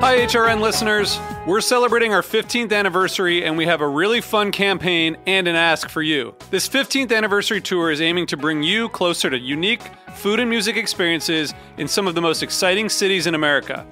Hi, HRN listeners. We're celebrating our 15th anniversary, and we have a really fun campaign and an ask for you. This 15th anniversary tour is aiming to bring you closer to unique food and music experiences in some of the most exciting cities in America.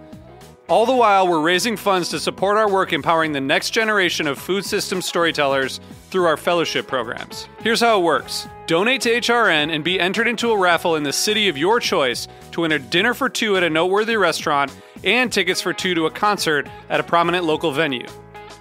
All the while, we're raising funds to support our work empowering the next generation of food system storytellers through our fellowship programs. Here's how it works. Donate to HRN and be entered into a raffle in the city of your choice to win a dinner for two at a noteworthy restaurant and tickets for two to a concert at a prominent local venue.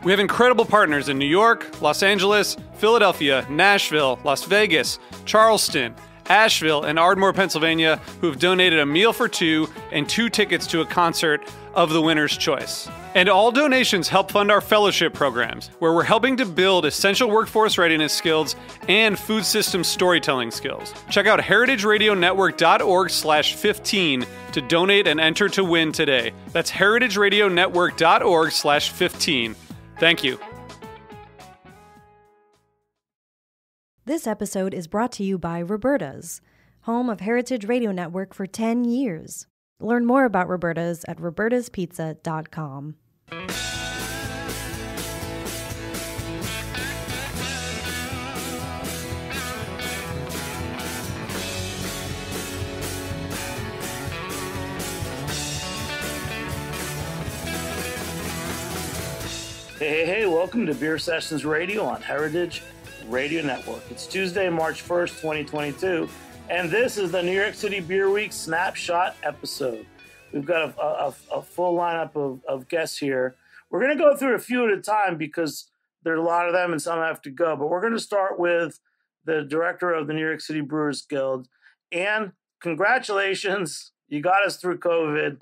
We have incredible partners in New York, Los Angeles, Philadelphia, Nashville, Las Vegas, Charleston, Asheville, and Ardmore, Pennsylvania, who have donated a meal for two and two tickets to a concert of the winner's choice. And all donations help fund our fellowship programs, where we're helping to build essential workforce readiness skills and food system storytelling skills. Check out heritageradionetwork.org/15 to donate and enter to win today. That's heritageradionetwork.org/15. Thank you. This episode is brought to you by Roberta's, home of Heritage Radio Network for 10 years. Learn more about Roberta's at robertaspizza.com. Hey, welcome to Beer Sessions Radio on Heritage Radio Network. It's Tuesday, March 1st, 2022, and this is the New York City Beer Week Snapshot episode. We've got a full lineup of guests here. We're going to go through a few at a time because there are a lot of them and some have to go, but we're going to start with the director of the New York City Brewers Guild. Ann, congratulations. You got us through COVID.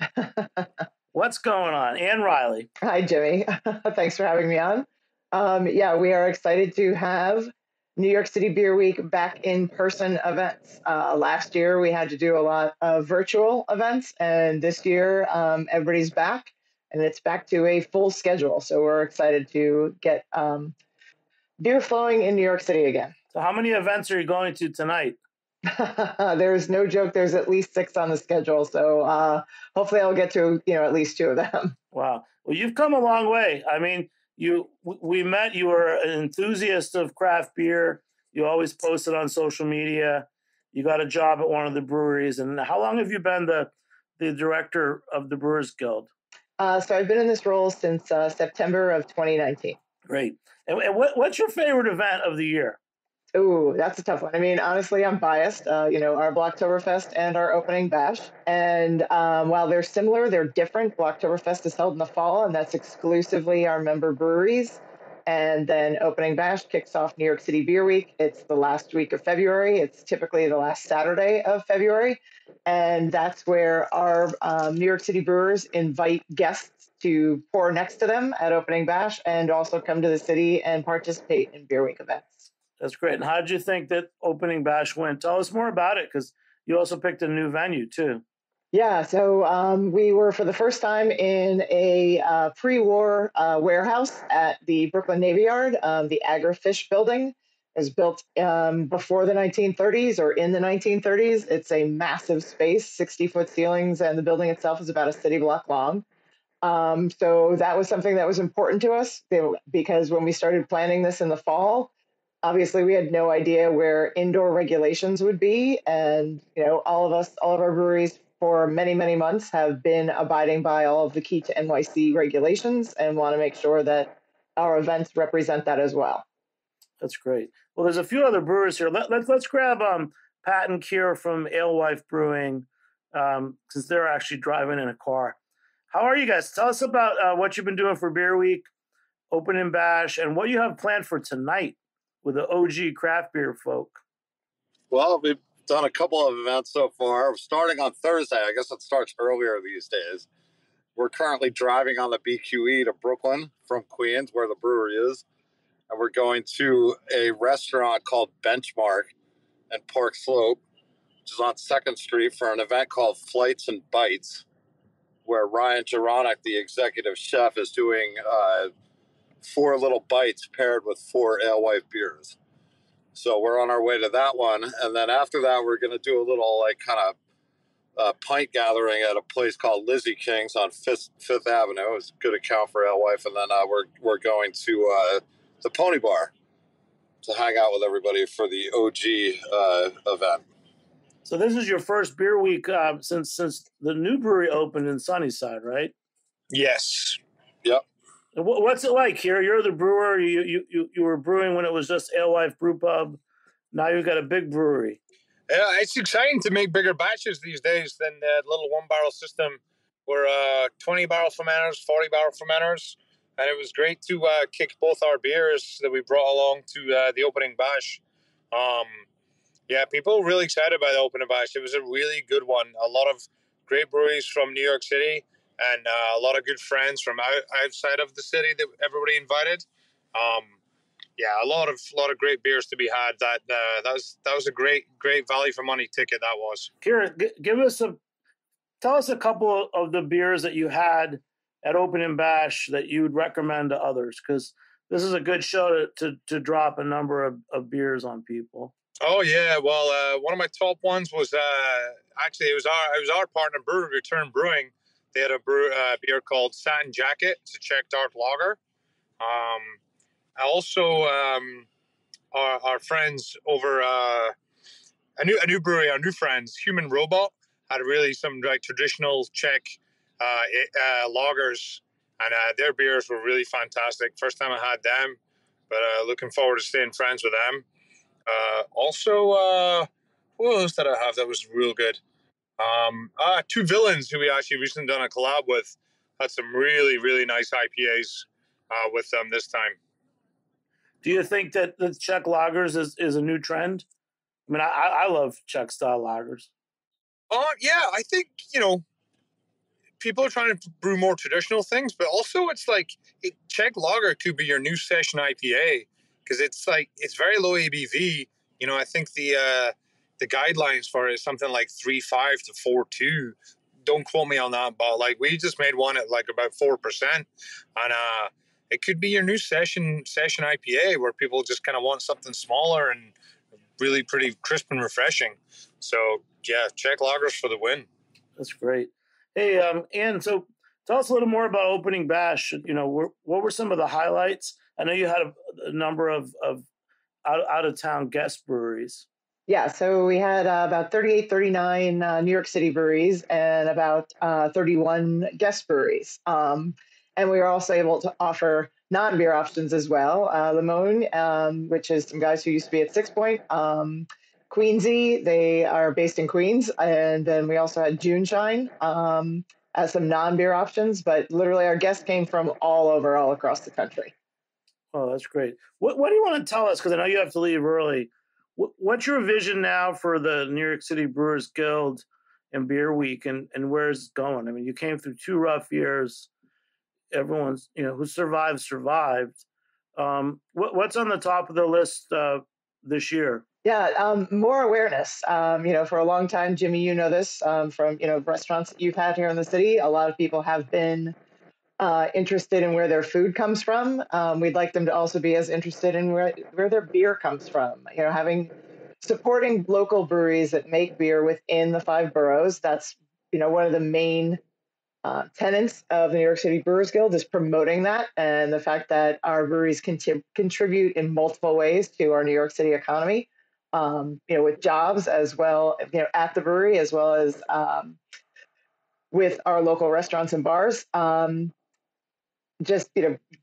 What's going on? Ann Reilly. Hi, Jimmy. Thanks for having me on. We are excited to have New York City Beer Week back in person events. Last year, we had to do a lot of virtual events, and this year, everybody's back, and it's back to a full schedule. So we're excited to get beer flowing in New York City again. So how many events are you going to tonight? There's no joke. There's at least 6 on the schedule. So hopefully I'll get to, at least 2 of them. Wow. Well, you've come a long way. I mean, we met, you were an enthusiast of craft beer. You always posted on social media. You got a job at one of the breweries. And how long have you been the director of the Brewers Guild? So I've been in this role since September of 2019. Great. And what's your favorite event of the year? Oh, that's a tough one. I mean, honestly, I'm biased. Our Blocktoberfest and our opening bash. And while they're similar, they're different. Blocktoberfest is held in the fall, and that's exclusively our member breweries. And then opening bash kicks off New York City Beer Week. It's the last week of February. It's typically the last Saturday of February. And that's where our New York City brewers invite guests to pour next to them at opening bash and also come to the city and participate in Beer Week events. That's great. And how did you think that opening bash went? Tell us more about it, because you also picked a new venue too. Yeah, so we were for the first time in a pre-war warehouse at the Brooklyn Navy Yard. The Agri-Fish building is built before the 1930s or in the 1930s. It's a massive space, 60-foot ceilings, and the building itself is about a city block long. So that was something that was important to us because when we started planning this in the fall, obviously, we had no idea where indoor regulations would be. And, all of our breweries for many, many months have been abiding by all of the key to NYC regulations and want to make sure that our events represent that as well. That's great. Well, there's a few other brewers here. Let's grab Pat and Kier from Alewife Brewing, since they're actually driving in a car. How are you guys? Tell us about what you've been doing for Beer Week, Open and Bash, and what you have planned for tonight with the OG craft beer folk. Well, we've done a couple of events so far. We're starting on Thursday. I guess it starts earlier these days. We're currently driving on the BQE to Brooklyn from Queens, where the brewery is. And we're going to a restaurant called Benchmark in Park Slope, which is on 2nd Street, for an event called Flights and Bites, where Ryan Jaranek, the executive chef, is doing 4 little bites paired with 4 Alewife beers. So we're on our way to that one. And then after that, we're going to do a little kind of pint gathering at a place called Lizzie King's on Fifth Avenue. It was a good account for Alewife. And then we're going to the Pony Bar to hang out with everybody for the OG event. So this is your first beer week since the new brewery opened in Sunnyside, right? Yes. Yep. And what's it like here? You're the brewer. You were brewing when it was just Alewife Brew Pub. Now you've got a big brewery. Yeah, it's exciting to make bigger batches these days than the little 1-barrel system. We're 20-barrel fermenters, 40-barrel fermenters, and it was great to kick both our beers that we brought along to the opening bash. Yeah, people were really excited by the opening bash. It was a really good one. A lot of great breweries from New York City and a lot of good friends from outside of the city that everybody invited. Yeah, a lot of great beers to be had. That was a great value for money ticket. That was. Kira, tell us a couple of the beers that you had at Opening Bash that you would recommend to others, because this is a good show to drop a number of beers on people. Oh yeah, well, one of my top ones was actually it was our partner Brewery Return Brewing. They had a beer called Satin Jacket. It's a Czech dark lager. Also, our friends over a new brewery, our new friends, Human Robot, had really some like traditional Czech lagers, and their beers were really fantastic. First time I had them, but looking forward to staying friends with them. Also, who else did I have that was real good? Two Villains, who we actually recently done a collab with, had some really, really nice IPAs with them this time. Do you think that the Czech lagers is a new trend? I mean, I love Czech style lagers. Yeah, I think, people are trying to brew more traditional things, but also it's like Czech lager could be your new session IPA, because it's very low ABV. I think the guidelines for it is something like 3.5 to 4.2. Don't quote me on that, but like we just made one at like about 4%, and it could be your new session IPA where people just kind of want something smaller and really pretty crisp and refreshing. So yeah, Czech lagers for the win. That's great. Hey, Ann, so tell us a little more about Opening Bash. What were some of the highlights? I know you had a number of out of town guest breweries. Yeah, so we had about 38, 39 New York City breweries and about 31 guest breweries. And we were also able to offer non-beer options as well. Limon, which is some guys who used to be at Six Point. Queensy, they are based in Queens. And then we also had June Shine as some non-beer options. But literally our guests came from all across the country. Oh, that's great. What do you want to tell us? Because I know you have to leave early. What's your vision now for the New York City Brewers Guild and Beer Week, and where's it going? I mean, you came through 2 rough years. Everyone's, who survived. What's on the top of the list this year? Yeah, more awareness. For a long time, Jimmy, you know this from, restaurants that you've had here in the city. A lot of people have been interested in where their food comes from. We'd like them to also be as interested in where their beer comes from. Supporting local breweries that make beer within the 5 boroughs. That's, one of the main tenets of the New York City Brewers Guild is promoting that, and the fact that our breweries contribute in multiple ways to our New York City economy, with jobs as well, at the brewery, as well as with our local restaurants and bars. Just,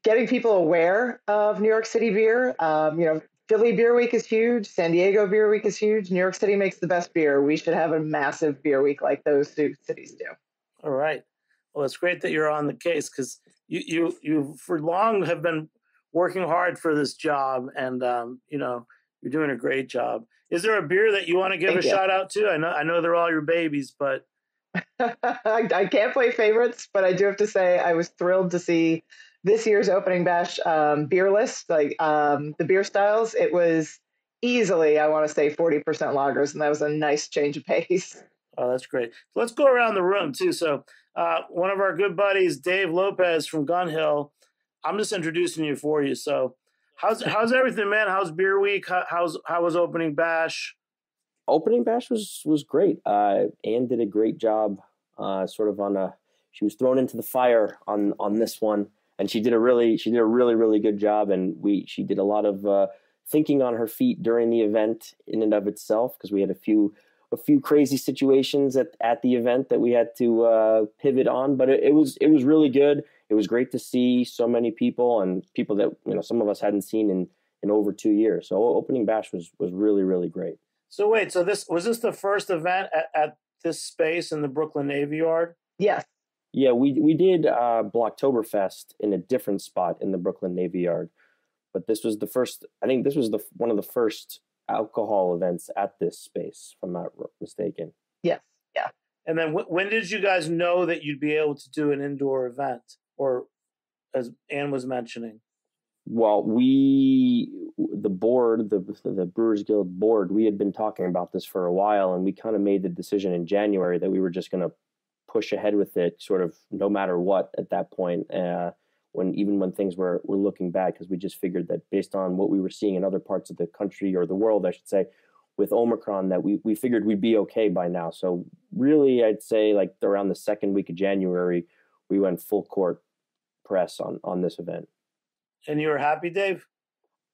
getting people aware of New York City beer. Philly Beer Week is huge. San Diego Beer Week is huge. New York City makes the best beer. We should have a massive beer week like those 2 cities do. All right. Well, it's great that you're on the case, because you for long have been working hard for this job, and you're doing a great job. Is there a beer that you want to give shout out to? I know they're all your babies, but I can't play favorites, but I do have to say I was thrilled to see this year's Opening Bash beer list, like the beer styles. It was easily, I want to say, 40% lagers, and that was a nice change of pace. Oh, that's great. Let's go around the room too. So one of our good buddies, Dave Lopez from Gun Hill, I'm just introducing you for you. So how's everything, man? How's Beer Week? How was Opening Bash? Opening bash was great. Anne did a great job. She was thrown into the fire on this one, and she did a really really good job. And she did a lot of thinking on her feet during the event in and of itself, because we had a few crazy situations at the event that we had to pivot on. But it was really good. It was great to see so many people, and people that some of us hadn't seen in over 2 years. So opening bash was really really great. So wait, this was the first event at this space in the Brooklyn Navy Yard? Yes. Yeah, we did Blocktoberfest in a different spot in the Brooklyn Navy Yard, but this was the first. I think this was one of the first alcohol events at this space, if I'm not mistaken. Yes. Yeah. And then when did you guys know that you'd be able to do an indoor event, or as Ann was mentioning? Well, the board, the Brewers Guild board, we had been talking about this for a while, and we kind of made the decision in January that we were just going to push ahead with it, sort of no matter what at that point, when things were looking bad, because we just figured that based on what we were seeing in other parts of the country, or the world, I should say, with Omicron, that we figured we'd be okay by now. So really, I'd say like around the second week of January, we went full court press on this event. And you were happy, Dave?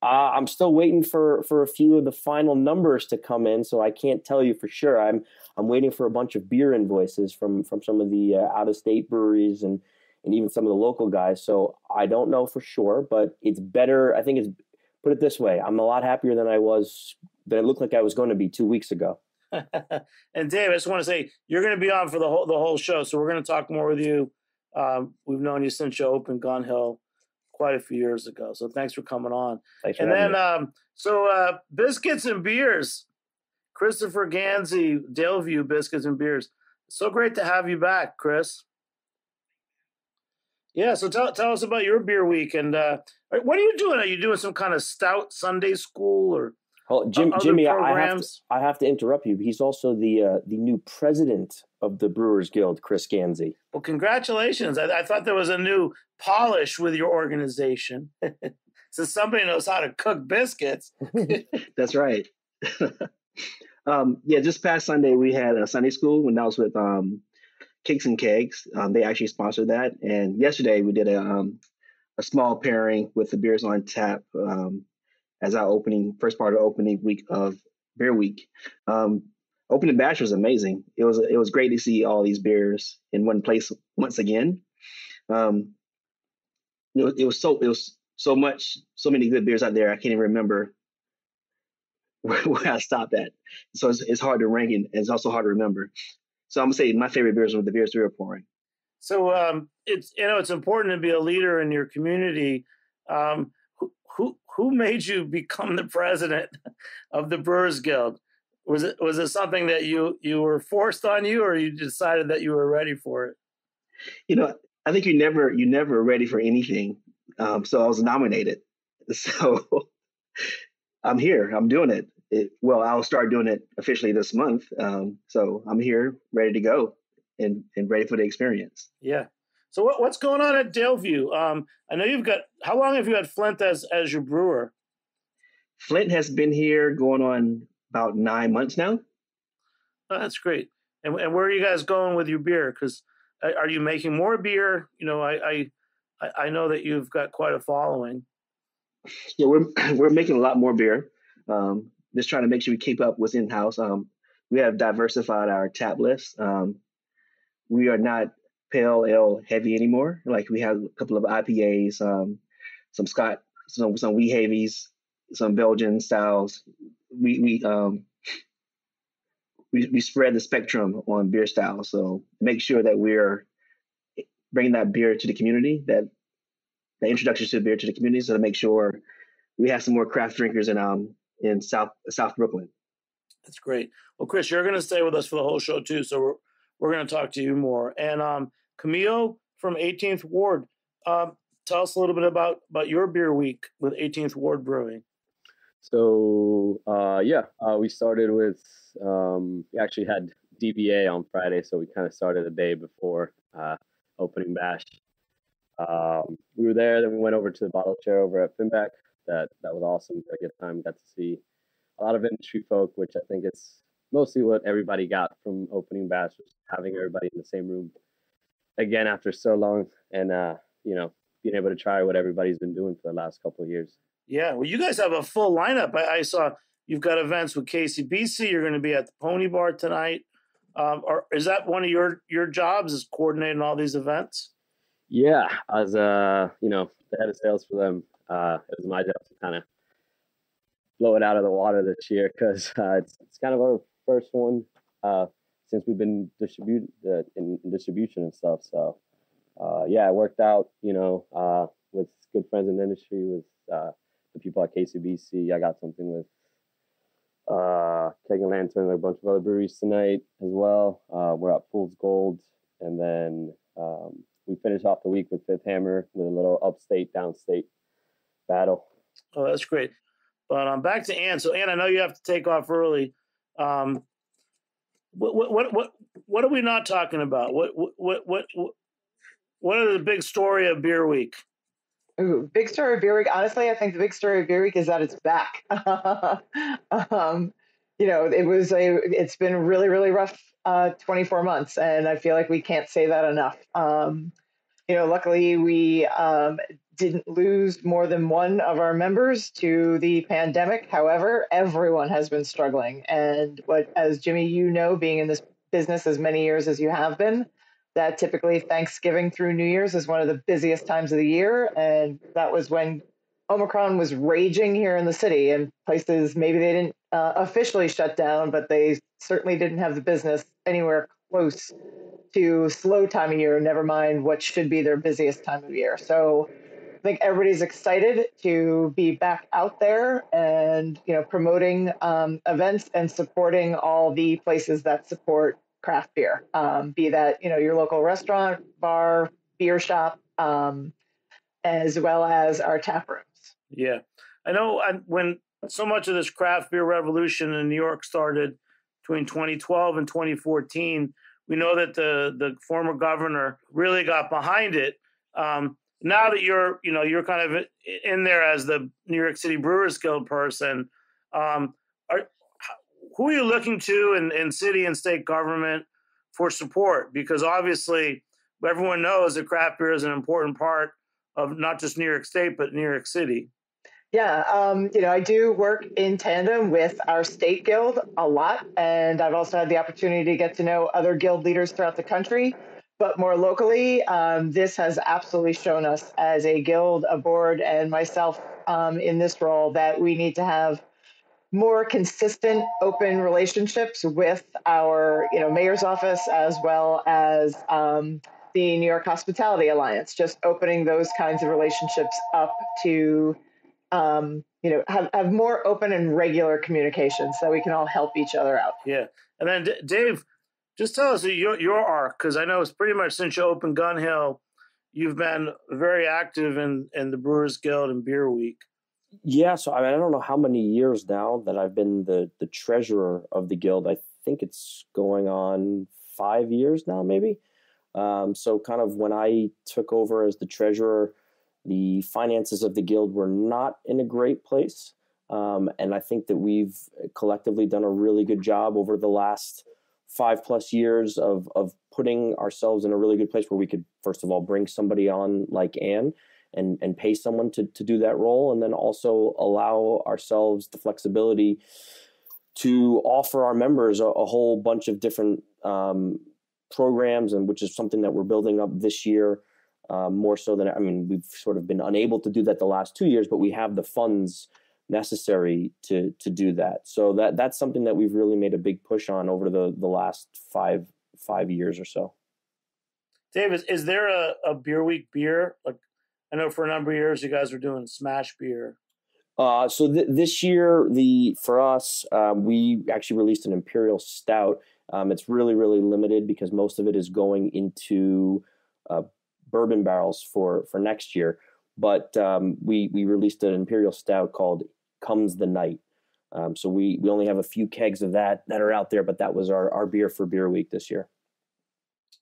I'm still waiting for a few of the final numbers to come in, so I can't tell you for sure. I'm waiting for a bunch of beer invoices from some of the out-of-state breweries and even some of the local guys. So I don't know for sure, but it's better. I think put it this way, I'm a lot happier than it looked like I was going to be 2 weeks ago. And Dave, I just want to say you're going to be on for the whole show, so we're going to talk more with you. We've known you since you opened Gun Hill quite a few years ago, so thanks for coming on. Thanks for having me. Biscuits and Beers, Christopher Ganzi, Daleview Biscuits and Beers. So great to have you back, Chris. Yeah, so tell us about your beer week, and what are you doing? Are you doing some kind of stout Sunday school, or Jimmy, I have to interrupt you. He's also the new president of the Brewers Guild, Chris Ganzi. Well, congratulations. I thought there was a new polish with your organization. So somebody knows how to cook biscuits. That's right. Just past Sunday, we had a Sunday school, and that was with Cakes and Kegs. They actually sponsored that. And yesterday, we did a small pairing with the Beers on Tap as our first part of opening week of Beer Week. Opening bash was amazing. It was great to see all these beers in one place once again. It was so many good beers out there. I can't even remember where I stopped at. So it's hard to rank, and it's also hard to remember. So I'm gonna say my favorite beers were the beers we were pouring. So it's important to be a leader in your community. Who made you become the president of the Brewers Guild? Was it something that you were forced on you, or you decided that you were ready for it? I think you're never ready for anything. So I was nominated. So I'm here. I'm doing it. I'll start doing it officially this month. So I'm here, ready to go, and ready for the experience. Yeah. So what's going on at Daleview? I know how long have you had Flint as your brewer? Flint has been here going on about 9 months now. Oh, that's great. And where are you guys going with your beer? Because are you making more beer? I know that you've got quite a following. Yeah, we're making a lot more beer. Just trying to make sure we keep up what's in house. We have diversified our tap list. We are not pale ale heavy anymore. Like, we have a couple of IPAs, some Scott, some wee heavies, some Belgian styles. We spread the spectrum on beer styles. So make sure that we're bringing that beer to the community, that introduction to beer to the community, so to make sure we have some more craft drinkers in South Brooklyn. That's great. Well, Chris, you're going to stay with us for the whole show too, so we're going to talk to you more. And Camille from 18th Ward, tell us a little bit about your beer week with 18th Ward Brewing. So we started with we actually had DBA on Friday, so we kind of started a day before opening bash. We were there, then we went over to the bottle share over at Finback. That was awesome. A good time. Got to see a lot of industry folk, which I think it's mostly what everybody got from opening bash was having everybody in the same room again after so long, and being able to try what everybody's been doing for the last couple of years. Yeah, well, you guys have a full lineup. I saw you've got events with KCBC. You're going to be at the Pony Bar tonight. Or is that one of your jobs, is coordinating all these events? Yeah, as the head of sales for them, it was my job to kind of blow it out of the water this year, because it's kind of our first one since we've been in distribution and stuff. So it worked out. With good friends in the industry, with the people at KCBC. I got something with Keg and Lantern and a bunch of other breweries tonight as well. We're at Fool's Gold, and then we finish off the week with Fifth Hammer with a little upstate downstate battle. Oh, that's great. But back to Ann. So Ann, I know you have to take off early. What are we not talking about? What are the big story of Beer Week? Ooh, big story of Beer Week. Honestly, I think the big story of Beer Week is that it's back. It's been really, really rough 24 months, and I feel like we can't say that enough. Luckily we didn't lose more than one of our members to the pandemic. However, everyone has been struggling. And as Jimmy, being in this business as many years as you have been, that typically Thanksgiving through New Year's is one of the busiest times of the year. And that was when Omicron was raging here in the city, and places, maybe they didn't officially shut down, but they certainly didn't have the business anywhere close to slow time of year, never mind what should be their busiest time of year. So I think everybody's excited to be back out there and, promoting events and supporting all the places that support craft beer, be that, your local restaurant, bar, beer shop, as well as our tap rooms. Yeah. I know when so much of this craft beer revolution in New York started between 2012 and 2014, we know that the former governor really got behind it. Now that you're kind of in there as the New York City Brewers Guild person, who are you looking to in city and state government for support? Because obviously everyone knows that craft beer is an important part of not just New York State, but New York City. Yeah, I do work in tandem with our state guild a lot, and I've also had the opportunity to get to know other guild leaders throughout the country. But more locally, this has absolutely shown us as a guild, a board, and myself in this role that we need to have more consistent, open relationships with our, mayor's office, as well as the New York Hospitality Alliance. Just opening those kinds of relationships up to have more open and regular communication so we can all help each other out. Yeah. And then Dave, just tell us your arc, because I know it's pretty much since you opened Gun Hill, you've been very active in the Brewers Guild and Beer Week. Yeah, so I don't know how many years now that I've been the treasurer of the guild. I think it's going on 5 years now, maybe. So kind of when I took over as the treasurer, the finances of the guild were not in a great place. And I think that we've collectively done a really good job over the last 5+ years of putting ourselves in a really good place where we could, first of all, bring somebody on like Ann and pay someone to do that role. And then also allow ourselves the flexibility to offer our members a whole bunch of different programs, and which is something that we're building up this year. More so than, we've sort of been unable to do that the last 2 years, but we have the funds necessary to do that. So that's something that we've really made a big push on over the last five years or so. Dave, is there a Beer Week beer? Like, I know for a number of years you guys were doing Smash Beer. So this year, for us, we actually released an Imperial Stout. It's really, really limited because most of it is going into bourbon barrels for next year. But we released an Imperial Stout called Comes the Night. So we only have a few kegs of that are out there, but that was our beer for Beer Week this year.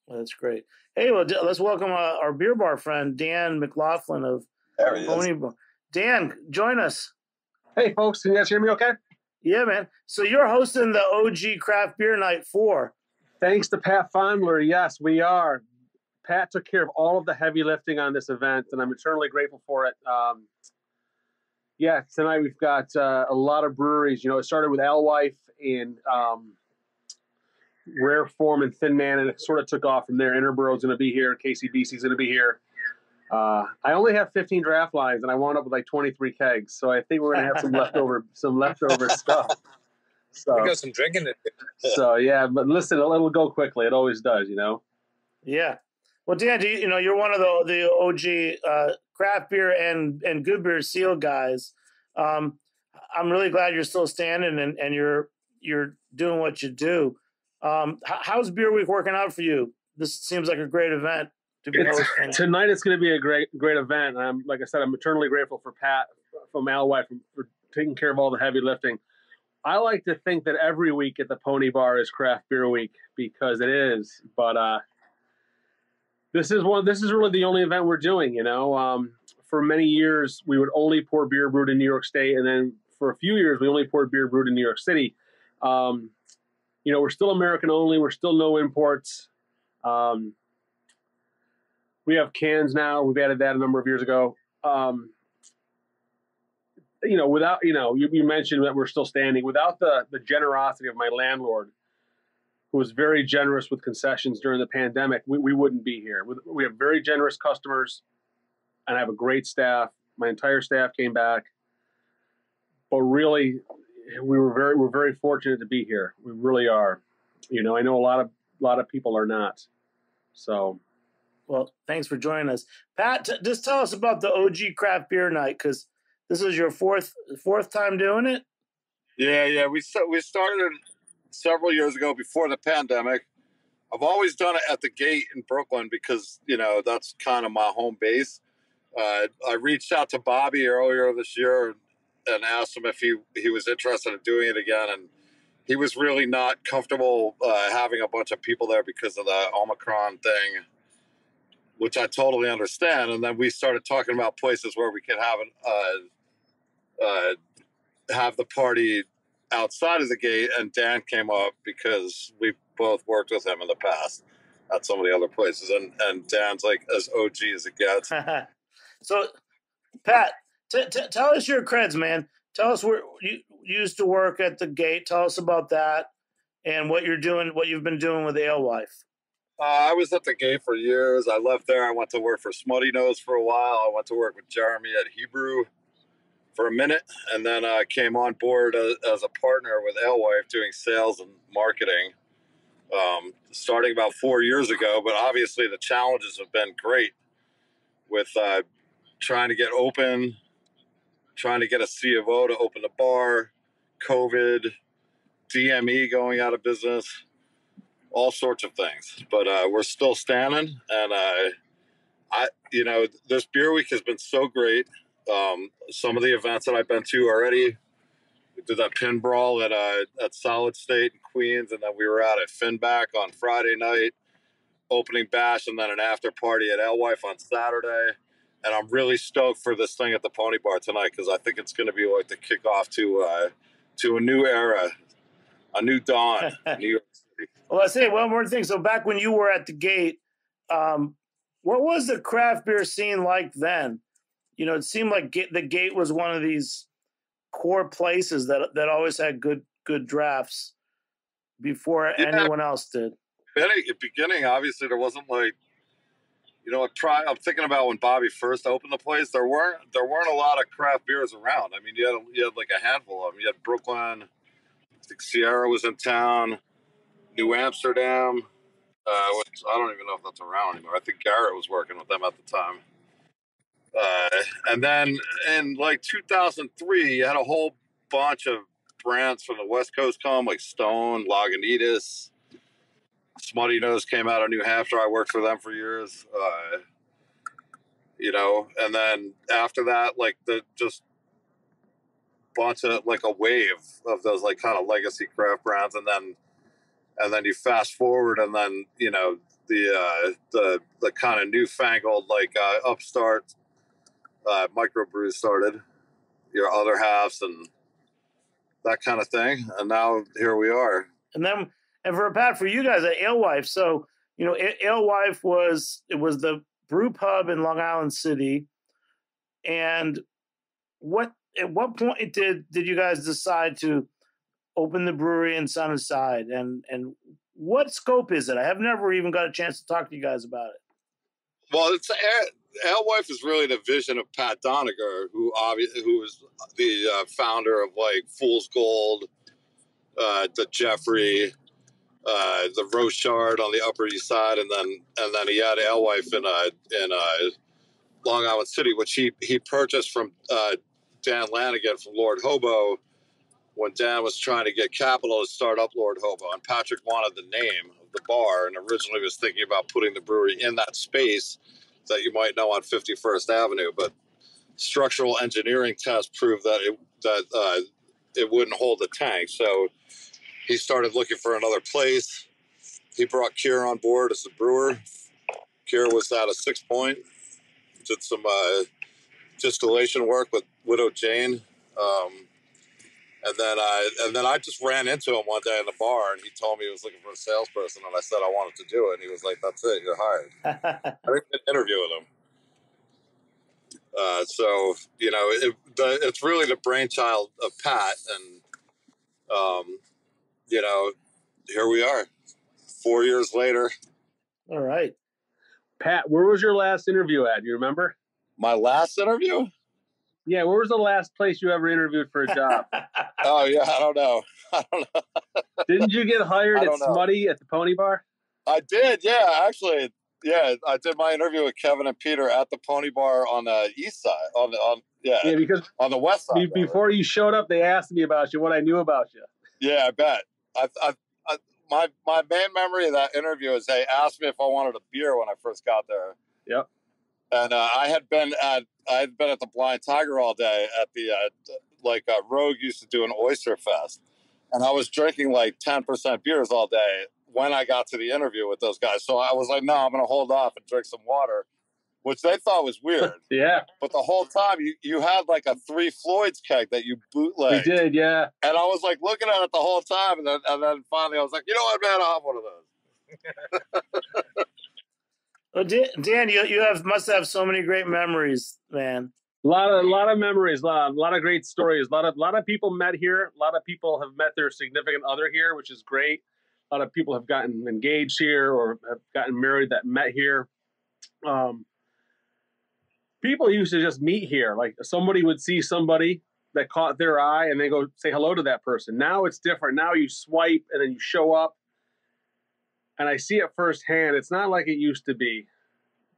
Well, that's great. Hey, well, let's welcome our beer bar friend, Dan McLaughlin of There he is. Pony Bar. Dan, join us. Hey, folks, can you guys hear me okay? Yeah, man. So you're hosting the OG Craft Beer Night 4. Thanks to Pat Fondler, yes, we are. Pat took care of all of the heavy lifting on this event, and I'm eternally grateful for it. Tonight we've got a lot of breweries. It started with Alewife and Rare Form and Thin Man, and it sort of took off from there. Interboro's going to be here. KCBC's going to be here. I only have 15 draft lines, and I wound up with like 23 kegs. So I think we're going to have some leftover stuff. So we got some drinking to do. So yeah, but listen, it'll go quickly. It always does, Yeah. Well, Dan, you're one of the OG craft beer and good beer seal guys. I'm really glad you're still standing and you're doing what you do. How's Beer Week working out for you? This seems like a great event to be hosting. Tonight it's going to be a great event. Like I said, I'm eternally grateful for Pat from Alewife for taking care of all the heavy lifting. I like to think that every week at the Pony Bar is Craft Beer Week because it is, but this is really the only event we're doing. For many years we would only pour beer brewed in New York State, and then for a few years we only poured beer brewed in New York City. We're still American only. We're still no imports. We have cans now. We've added that a number of years ago. You mentioned that we're still standing. Without the generosity of my landlord, who was very generous with concessions during the pandemic, we wouldn't be here. We have very generous customers, and I have a great staff. My entire staff came back. But really, we're very fortunate to be here. We really are. I know a lot of people are not. So, well, thanks for joining us, Pat. Just tell us about the OG Craft Beer Night, because this is your fourth time doing it. Yeah. We started several years ago before the pandemic. I've always done it at the gate in Brooklyn because that's kind of my home base. I reached out to Bobby earlier this year and asked him if he was interested in doing it again, and he was really not comfortable having a bunch of people there because of the Omicron thing, which I totally understand. And then we started talking about places where we could have the party outside of the gate, and Dan came up because we both worked with him in the past at some of the other places, and Dan's like as OG as it gets. So, Pat, tell us your creds, man. Tell us where you used to work at the gate. Tell us about that and what you've been doing with Alewife. I was at the gate for years. I left there. I went to work for Smutty Nose for a while. I went to work with Jeremy at Hebrew for a minute, and then I came on board as a partner with Alewife doing sales and marketing, starting about 4 years ago. But obviously the challenges have been great with trying to get open, trying to get a C of O to open the bar, COVID, DME going out of business, all sorts of things. But we're still standing, and this Beer Week has been so great. Some of the events that I've been to already, we did that pin brawl at Solid State in Queens, and then we were out at Finback on Friday night, opening bash, and then an after party at Alewife on Saturday. And I'm really stoked for this thing at the Pony Bar tonight because I think it's going to be like the kickoff to a new era, a new dawn in New York City. Well, I'll say one more thing. So back when you were at the gate, what was the craft beer scene like then? It seemed like the gate was one of these core places that always had good drafts before anyone else did. At the beginning, obviously, there wasn't like, I'm thinking about when Bobby first opened the place. There weren't a lot of craft beers around. I mean, you had like a handful of them. You had Brooklyn, I think Sierra was in town, New Amsterdam, which I don't even know if that's around anymore. I think Garrett was working with them at the time. And then in like 2003, you had a whole bunch of brands from the West Coast come, like Stone, Lagunitas, Smutty Nose came out of New Hampshire. I worked for them for years. And then after that, like the just bunch of like a wave of those like kind of legacy craft brands, and then you fast forward, and then the kind of newfangled like upstart microbrews started, your other halves, and that kind of thing. And now here we are. And for Pat, for you guys at Alewife, so Alewife was the brew pub in Long Island City, and at what point did you guys decide to open the brewery in Sunnyside, and what scope is it? I have never even got a chance to talk to you guys about it. Well, Alewife is really the vision of Pat Doniger, who was the founder of like Fool's Gold, the Jeffrey, the Rochard on the Upper East Side, and then he had Alewife in Long Island City, which he purchased from Dan Lanigan from Lord Hobo when Dan was trying to get capital to start up Lord Hobo, and Patrick wanted the name of the bar, and originally was thinking about putting the brewery in that space that you might know on 51st Avenue, but structural engineering tests proved that it wouldn't hold the tank. So he started looking for another place. He brought Kier on board as the brewer. Kier was out of 6 Point, did some distillation work with Widow Jane. And then I just ran into him one day in the bar, and he told me he was looking for a salesperson, and I said I wanted to do it, and he was like, "That's it, you're hired." I didn't get an interview with him. So it's really the brainchild of Pat, and here we are, 4 years later. All right, Pat, where was your last interview at? Do you remember? My last interview? Yeah, where was the last place you ever interviewed for a job? Oh, yeah, I don't know. Didn't you get hired at Smutty at the Pony Bar? I did, yeah, actually. Yeah, I did my interview with Kevin and Peter at the Pony Bar on the east side, because on the west side. Before you showed up, they asked me about you, what I knew about you. Yeah, I bet. My main memory of that interview is they asked me if I wanted a beer when I first got there. Yep. And I had been at the Blind Tiger all day at the Rogue used to do an oyster fest, and I was drinking like 10% beers all day when I got to the interview with those guys. So I was like, no, I'm going to hold off and drink some water, which they thought was weird. Yeah. But the whole time you had like a Three Floyds keg that you bootlegged. We did, yeah. And I was like looking at it the whole time, and then finally I was like, you know what, man, I'll have one of those. Well, Dan, you must have so many great memories, man. A lot of memories, a lot of great stories. A lot of people met here. A lot of people have met their significant other here, which is great. A lot of people have gotten engaged here or have gotten married that met here. People used to just meet here. Like somebody would see somebody that caught their eye and they go say hello to that person. Now it's different. Now you swipe and then you show up. And I see it firsthand. It's not like it used to be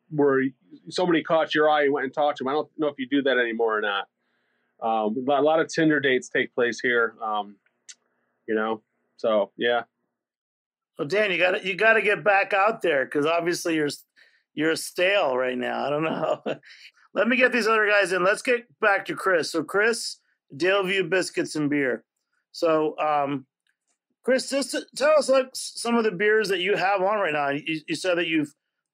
where somebody caught your eye and went and talked to them. I don't know if you do that anymore or not. A lot of Tinder dates take place here, so yeah. Well, Dan, you got to get back out there because obviously you're stale right now. I don't know. Let me get these other guys in. Let's get back to Chris. So Chris, Daleview Biscuits and Beer. So Chris, just tell us like some of the beers that you have on right now. You said that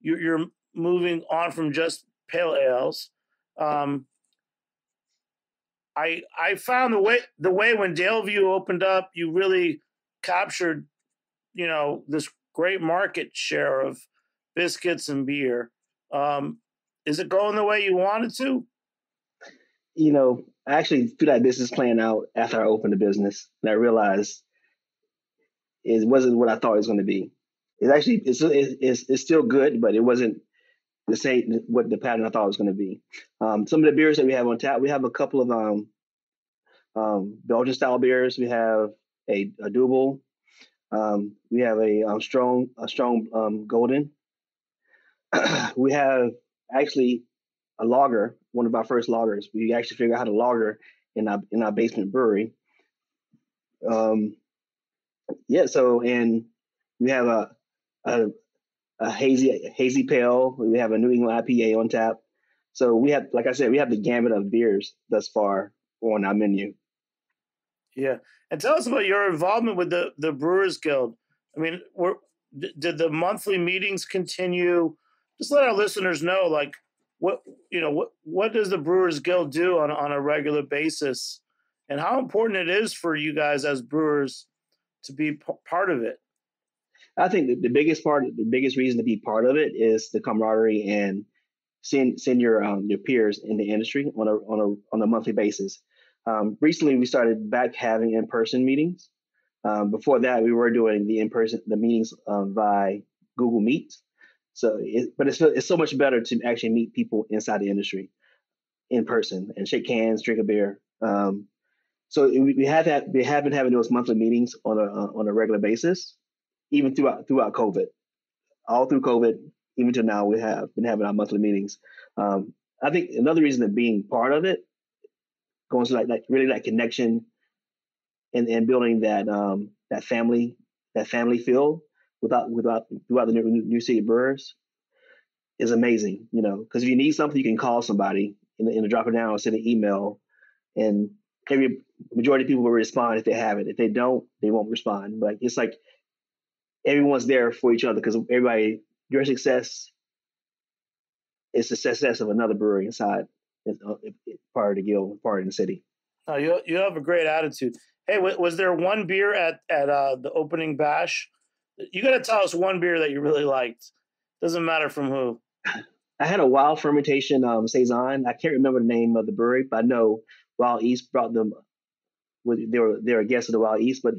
you're moving on from just pale ales. I found the way when Daleview opened up, you really captured, this great market share of biscuits and beer. Is it going the way you wanted to? I actually threw that business plan out after I opened the business, and I realized it wasn't what I thought it was going to be. It's still good, but it wasn't the same what the pattern I thought it was going to be. Some of the beers that we have on tap, we have a couple of Belgian style beers. We have a double. We have a strong golden. We have actually a lager, one of our first lagers. We actually figured out how to lager in our basement brewery. And we have a hazy pale. We have a New England IPA on tap. So we have, like I said, we have the gamut of beers thus far on our menu. Yeah, and tell us about your involvement with the Brewers Guild. I mean, did the monthly meetings continue? Just let our listeners know, like what does the Brewers Guild do on a regular basis? and how important it is for you guys as brewers to be part of it. I think the biggest reason to be part of it is the camaraderie and seeing your peers in the industry on a monthly basis. Recently, we started back having in-person meetings. Before that, we were doing the meetings by Google Meet. So, it's so much better to actually meet people inside the industry in person and shake hands, drink a beer. So we have been having those monthly meetings on a regular basis, even throughout COVID. All through COVID, even till now, we have been having our monthly meetings. I think another reason of being part of it, going to like really that connection and building that family feel throughout the New City Brewers is amazing. Because if you need something, you can call somebody in the drop it down or send an email, and every majority of people will respond if they have it. If they don't, they won't respond. But it's like everyone's there for each other because everybody, your success is the success of another brewery inside part of the guild, part of the city. Oh, you have a great attitude. Hey, was there one beer at the opening bash? You got to tell us one beer that you really liked. Doesn't matter from who. I had a wild fermentation saison. I can't remember the name of the brewery, but I know Wild East brought them. They were a guest of the Wild East, but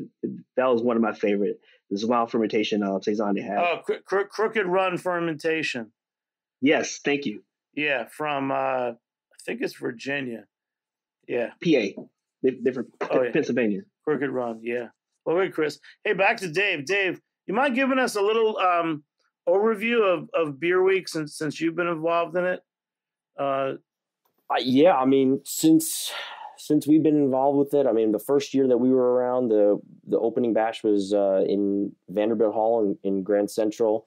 that was one of my favorite. This wild fermentation saison they had. Oh, Crooked Run Fermentation. Yes, thank you. Yeah, from I think it's Virginia. Yeah, PA. They're from Pennsylvania. Crooked Run. Yeah. Well, wait, Chris. Hey, back to Dave. Dave, you mind giving us a little overview of Beer Week since you've been involved in it? Yeah, I mean, since we've been involved with it, I mean, the first year that we were around, the opening bash was in Vanderbilt Hall in Grand Central,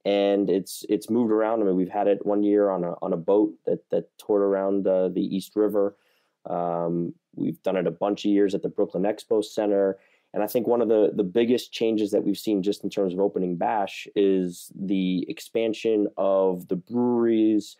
and it's moved around. I mean, we've had it one year on a boat that toured around the East River. We've done it a bunch of years at the Brooklyn Expo Center. And I think one of the biggest changes that we've seen just in terms of opening bash is the expansion of the breweries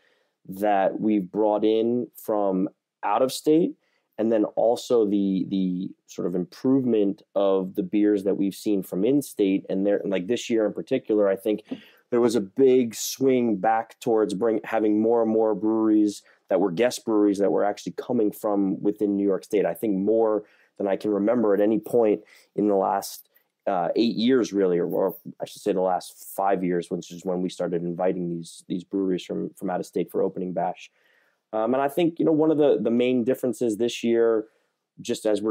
that we've brought in from out of state, and then also the sort of improvement of the beers that we've seen from in-state. And there, like this year in particular, I think there was a big swing back towards having more and more breweries that were guest breweries that were actually coming from within New York State. I think more than I can remember at any point in the last 8 years, really, or I should say the last 5 years, which is when we started inviting these breweries from out of state for opening bash. And I think, one of the main differences this year, just as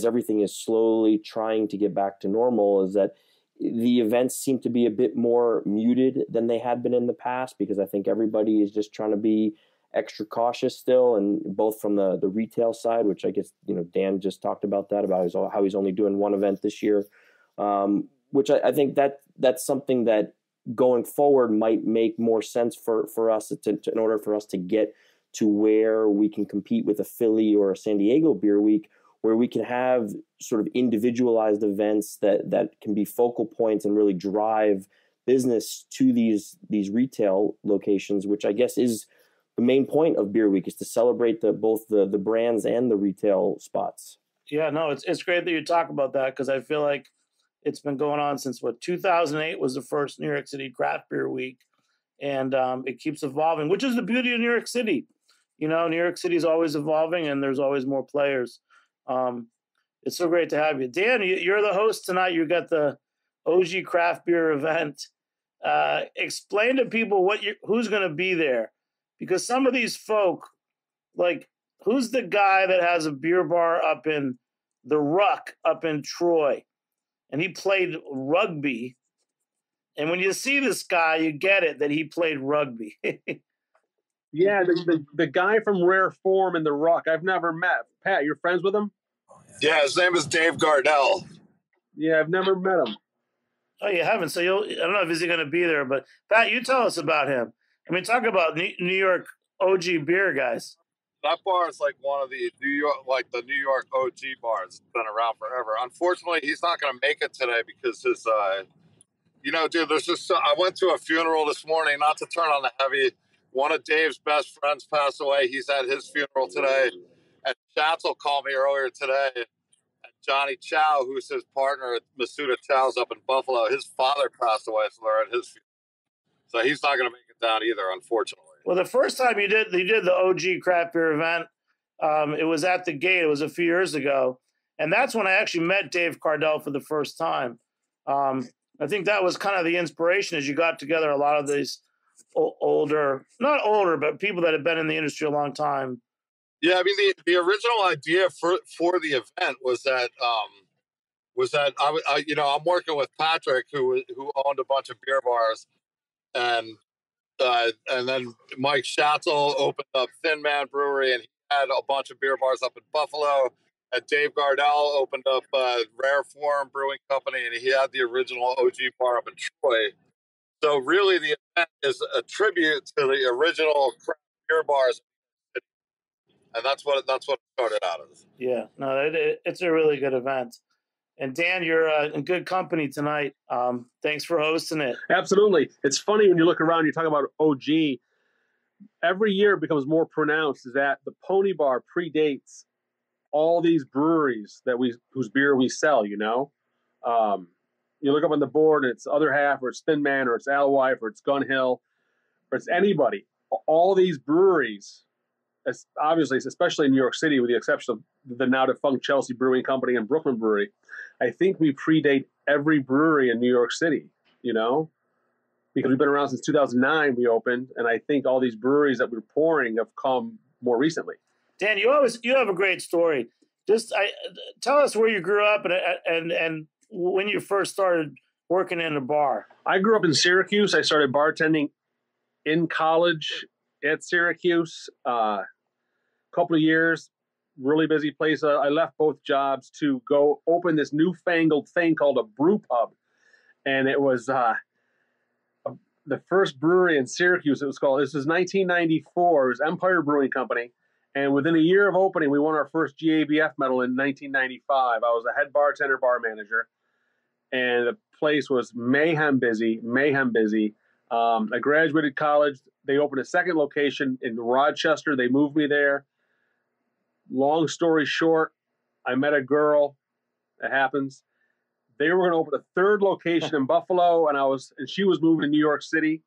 everything is slowly trying to get back to normal, is that the events seem to be a bit more muted than they had been in the past, because I think everybody is just trying to be extra cautious still, and both from the retail side, which I guess Dan just talked about how he's only doing one event this year, which I think that's something that going forward might make more sense for us in order for us to get to where we can compete with a Philly or a San Diego Beer Week, where we can have sort of individualized events that can be focal points and really drive business to these retail locations, which I guess is the main point of Beer Week, is to celebrate both the brands and the retail spots. Yeah, no, it's great that you talk about that, because I feel like it's been going on since 2008 was the first New York City Craft Beer Week, and it keeps evolving, which is the beauty of New York City. New York City is always evolving, and there's always more players. It's so great to have you, Dan. You're the host tonight. You got the OG Craft Beer event. Explain to people who's going to be there. Because some of these folk, like, who's the guy that has a beer bar up in the Ruck up in Troy? And he played rugby. And when you see this guy, you get it that he played rugby. Yeah, the guy from Rare Form in the Ruck, I've never met. Pat, you're friends with him? Yeah, his name is Dave Gardell. Yeah, I've never met him. Oh, you haven't? So I don't know if he's going to be there, but Pat, you tell us about him. I mean, talk about New York OG beer guys. That bar is like one of the New York OG bars. It's been around forever. Unfortunately, he's not going to make it today because his, dude, there's just, I went to a funeral this morning, not to turn on the heavy. One of Dave's best friends passed away. He's at his funeral today. And Schatzel called me earlier today. And Johnny Chow, who's his partner at Masuda Chow's up in Buffalo, his father passed away, so they're at his funeral. So he's not going to make it down either, unfortunately. Well, the first time you did the OG craft beer event, it was at the Gate. It was a few years ago, and that's when I actually met Dave Cardell for the first time. I think that was kind of the inspiration as you got together a lot of these older, not older, but people that have been in the industry a long time. Yeah, I mean the original idea for the event was that I'm working with Patrick who owned a bunch of beer bars, and then Mike Schatzel opened up Thin Man Brewery, and he had a bunch of beer bars up in Buffalo. And Dave Gardell opened up Rare Form Brewing Company, and he had the original OG4 up in Troy. So really, the event is a tribute to the original craft beer bars, and that's what it started out as. Yeah, no, it's a really good event. And Dan, you're in good company tonight. Thanks for hosting it. Absolutely. It's funny when you look around, you talk about OG. Every year it becomes more pronounced that the Pony Bar predates all these breweries whose beer we sell, you know? You look up on the board and it's Other Half, or it's Thin Man, or it's Alewife, or it's Gun Hill, or it's anybody. All these breweries, obviously, especially in New York City, with the exception of the now defunct Chelsea Brewing Company and Brooklyn Brewery, I think we predate every brewery in New York City, you know? Because we've been around since 2009, we opened, and I think all these breweries that we're pouring have come more recently. Dan, you have a great story. Just tell us where you grew up and when you first started working in a bar. I grew up in Syracuse. I started bartending in college at Syracuse. A couple of years, really busy place. I left both jobs to go open this newfangled thing called a brew pub, and it was the first brewery in Syracuse. This was 1994. It was Empire Brewing Company. And within a year of opening, we won our first GABF medal in 1995. I was a head bartender, bar manager, and the place was mayhem busy. I graduated college. They opened a second location in Rochester. They moved me there. Long story short, I met a girl. It happens. They were going to open a third location in Buffalo, and she was moving to New York City.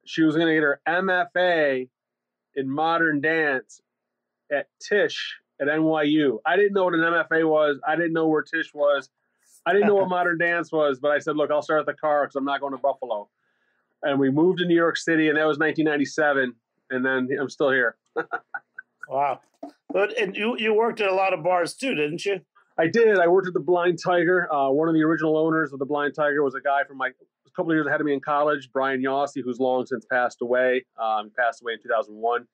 She was going to get her MFA in modern dance at Tisch at NYU. I didn't know what an MFA was. I didn't know where Tisch was. I didn't know what modern dance was, but I said, look, I'll start at the car because I'm not going to Buffalo. And we moved to New York City, and that was 1997, and then I'm still here. Wow. And you worked at a lot of bars too, didn't you? I did. I worked at the Blind Tiger. One of the original owners of the Blind Tiger was a guy from a couple of years ahead of me in college, Brian Yossi, who's long since passed away. He passed away in 2001.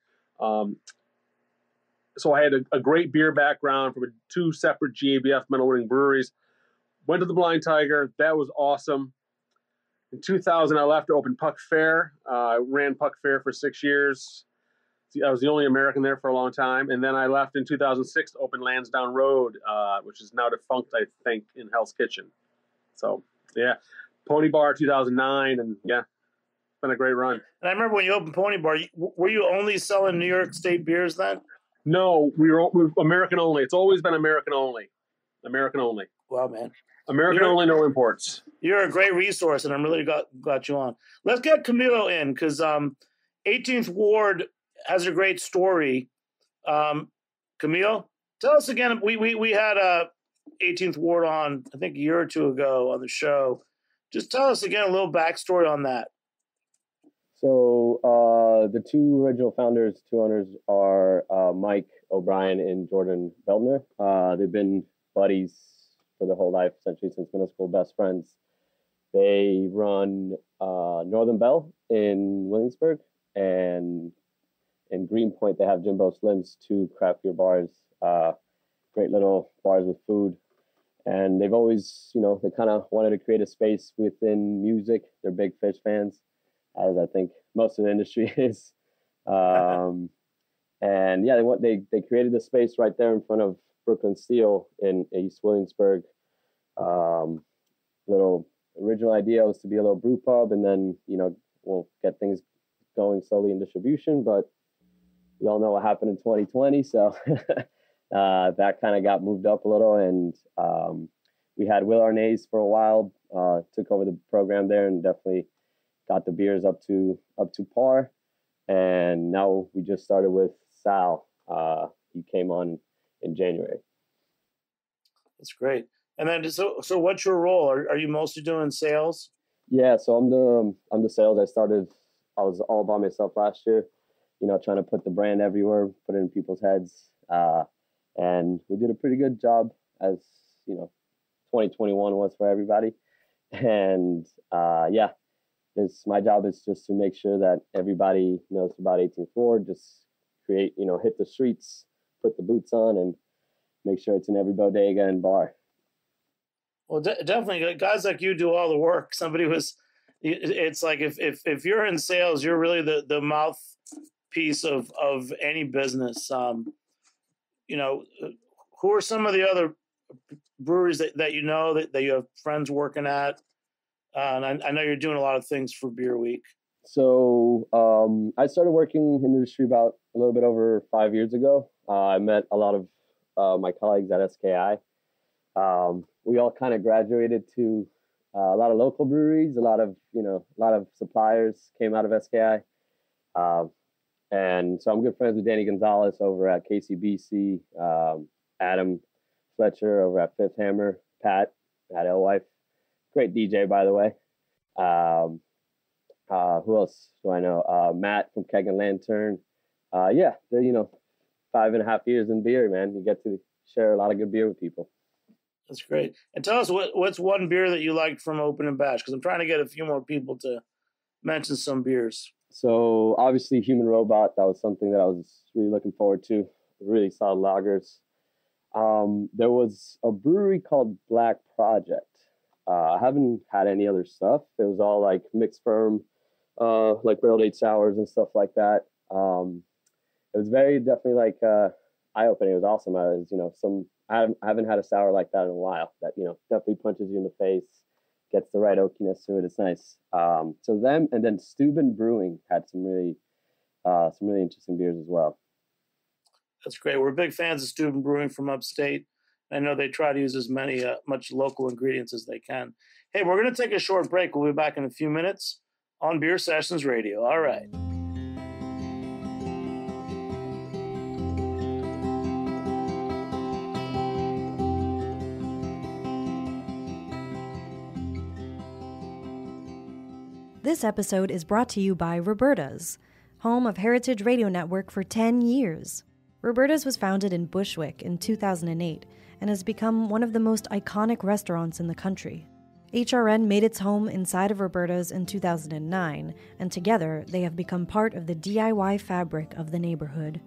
So I had a great beer background from two separate GABF medal-winning breweries. Went to the Blind Tiger. That was awesome. In 2000, I left to open Puck Fair. I ran Puck Fair for 6 years. I was the only American there for a long time. And then I left in 2006 to open Lansdowne Road, which is now defunct, I think, in Hell's Kitchen. So, yeah. Pony Bar 2009, and yeah, it's been a great run. And I remember when you opened Pony Bar, were you only selling New York State beers then? No, we were American only. It's always been American only. American only. Wow, man. American only, no imports. You're a great resource, and I'm really glad you on. Let's get Camilo in, because 18th Ward has a great story. Camilo, tell us again. We had 18th Ward on, I think, a year or two ago on the show. Just tell us again a little backstory on that. So the two original founders, two owners, are Mike O'Brien and Jordan Beltner. They've been buddies for their whole life, essentially since middle school, best friends. They run Northern Bell in Williamsburg, and in Greenpoint they have Jimbo Slim's, two craft beer bars, great little bars with food. And they've always, they kind of wanted to create a space within music. They're big Fish fans, as I think most of the industry is. And yeah, they created a space right there in front of Brooklyn Steel in East Williamsburg. Little original idea was to be a little brew pub, and then we'll get things going slowly in distribution. But we all know what happened in 2020. So that kind of got moved up a little. And we had Will Arnays for a while, took over the program there and definitely got the beers up to par. And now we just started with Sal. He came on in January. That's great. And then, so what's your role? Are you mostly doing sales? Yeah, so I'm the sales. I was all by myself last year, trying to put the brand everywhere, put it in people's heads. And we did a pretty good job, as 2021 was for everybody. And my job is just to make sure that everybody knows about 18-4, just create, hit the streets, put the boots on, and make sure it's in every bodega and bar. Well, definitely, guys like you do all the work. It's like if you're in sales, you're really the mouthpiece of any business. Who are some of the other breweries that you know that you have friends working at? And I know you're doing a lot of things for Beer Week. So I started working in the industry about a little bit over 5 years ago. I met a lot of my colleagues at SKI. We all kind of graduated to a lot of local breweries. A lot of suppliers came out of SKI. And so I'm good friends with Danny Gonzalez over at KCBC, Adam Fletcher over at Fifth Hammer, Pat at Alewife. Great DJ, by the way. Who else do I know? Matt from Keg and Lantern. They're 5.5 years in beer, man. You get to share a lot of good beer with people. That's great. And tell us what's one beer that you liked from Open and Bash, because I'm trying to get a few more people to mention some beers. So obviously Human Robot, that was something that I was really looking forward to. Really solid lagers. There was a brewery called Black Project. I haven't had any other stuff. It was all like mixed firm, like barrel aged sours and stuff like that. It was definitely like eye opening. It was awesome. I haven't had a sour like that in a while. That definitely punches you in the face, gets the right oakiness to it. It's nice. So them, and then Steuben Brewing had some really interesting beers as well. That's great. We're big fans of Steuben Brewing from upstate. I know they try to use as much local ingredients as they can. Hey, we're going to take a short break. We'll be back in a few minutes on Beer Sessions Radio. All right. This episode is brought to you by Roberta's, home of Heritage Radio Network for 10 years. Roberta's was founded in Bushwick in 2008 and has become one of the most iconic restaurants in the country. HRN made its home inside of Roberta's in 2009, and together they have become part of the DIY fabric of the neighborhood.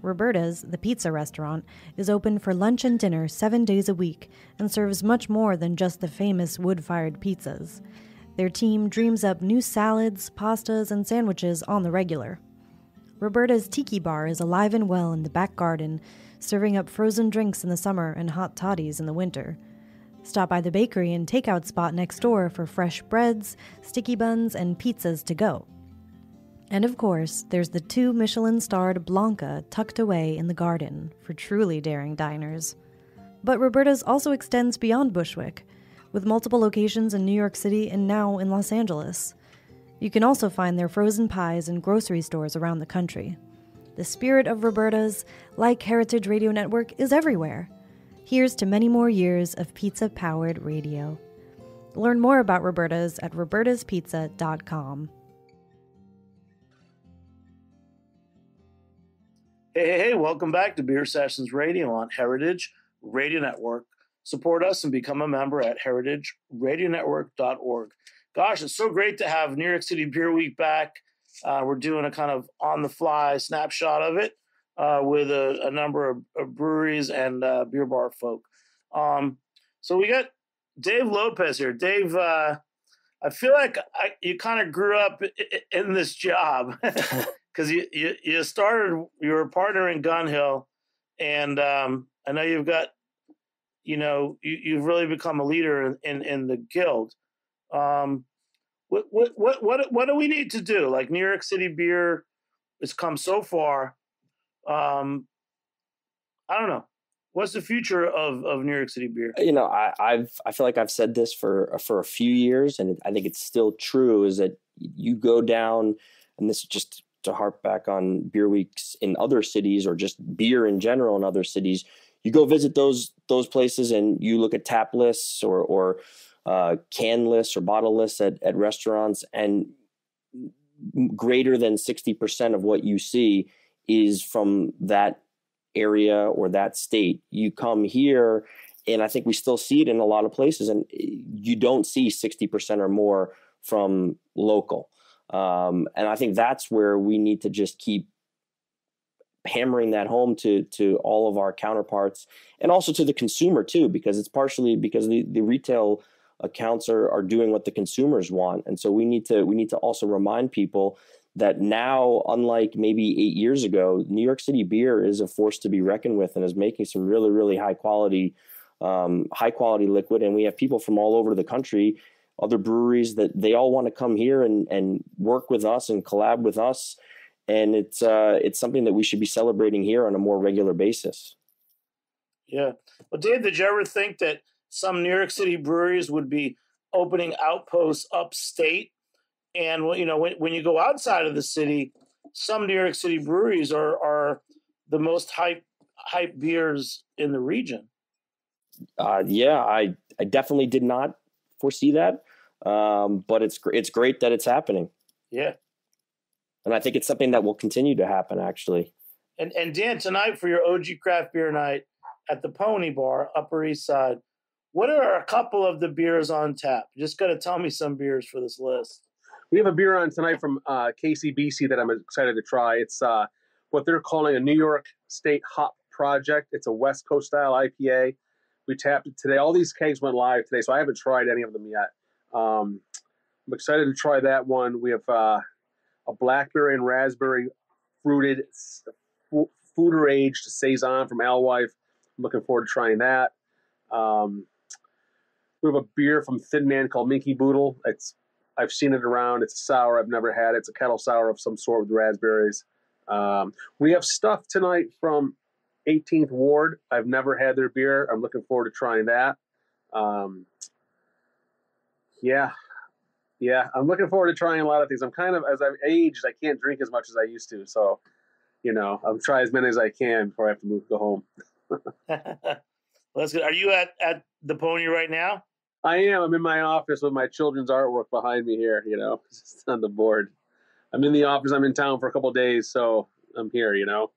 Roberta's, the pizza restaurant, is open for lunch and dinner 7 days a week and serves much more than just the famous wood-fired pizzas. Their team dreams up new salads, pastas, and sandwiches on the regular. Roberta's Tiki Bar is alive and well in the back garden, serving up frozen drinks in the summer and hot toddies in the winter. Stop by the bakery and takeout spot next door for fresh breads, sticky buns, and pizzas to go. And of course, there's the 2 Michelin-starred Blanca tucked away in the garden for truly daring diners. But Roberta's also extends beyond Bushwick, with multiple locations in New York City and now in Los Angeles. You can also find their frozen pies in grocery stores around the country. The spirit of Roberta's, like Heritage Radio Network, is everywhere. Here's to many more years of pizza-powered radio. Learn more about Roberta's at robertaspizza.com. Hey, welcome back to Beer Sessions Radio on Heritage Radio Network. Support us and become a member at heritageradionetwork.org. Gosh, it's so great to have New York City Beer Week back. We're doing a kind of on-the-fly snapshot of it with a number of breweries and beer bar folk. So we got Dave Lopez here. Dave, I feel like you kind of grew up in this job because you were a partner in Gun Hill, and I know you've got, you've really become a leader in the guild. What do we need to do? Like, New York City Beer has come so far. I don't know. What's the future of New York City beer? I feel like I've said this for a few years, and I think it's still true. Is that you go down, and this is just to harp back on beer weeks in other cities, or just beer in general in other cities. You go visit those places, and you look at tap lists or can lists or bottle lists at restaurants, and greater than 60% of what you see is from that area or that state. You come here, and I think we still see it in a lot of places, and you don't see 60% or more from local. And I think that's where we need to just keep hammering that home to all of our counterparts, and also to the consumer too, because it's partially because the retail accounts are doing what the consumers want. And so we need to also remind people that now, unlike maybe 8 years ago, New York City beer is a force to be reckoned with, and is making some really, really high quality liquid. And we have people from all over the country, other breweries, that they all want to come here and work with us and collab with us. And it's something that we should be celebrating here on a more regular basis. Yeah. Well, Dave, did you ever think that some New York City breweries would be opening outposts upstate? And when you go outside of the city, some New York City breweries are the most hype beers in the region. I definitely did not foresee that, but it's great that it's happening. Yeah, and I think it's something that will continue to happen, actually. And Dan, tonight for your OG craft beer night at the Pony Bar, Upper East Side, what are a couple of the beers on tap? You just got to tell me some beers for this list. We have a beer on tonight from KCBC that I'm excited to try. It's what they're calling a New York State Hop Project. It's a West Coast style IPA. We tapped it today. All these kegs went live today, so I haven't tried any of them yet. I'm excited to try that one. We have a blackberry and raspberry fruited foeder aged saison from Alewife. I'm looking forward to trying that. We have a beer from Thin Man called Minky Boodle. I've seen it around. It's a sour. I've never had it. It's a kettle sour of some sort with raspberries. We have stuff tonight from 18th Ward. I've never had their beer. I'm looking forward to trying that. Yeah, I'm looking forward to trying a lot of things. I'm kind of, as I've aged, I can't drink as much as I used to. So, I'll try as many as I can before I have to go home. Well, that's good. Are you at the Pony right now? I am. I'm in my office with my children's artwork behind me here, just on the board. I'm in the office. I'm in town for a couple of days, so I'm here, So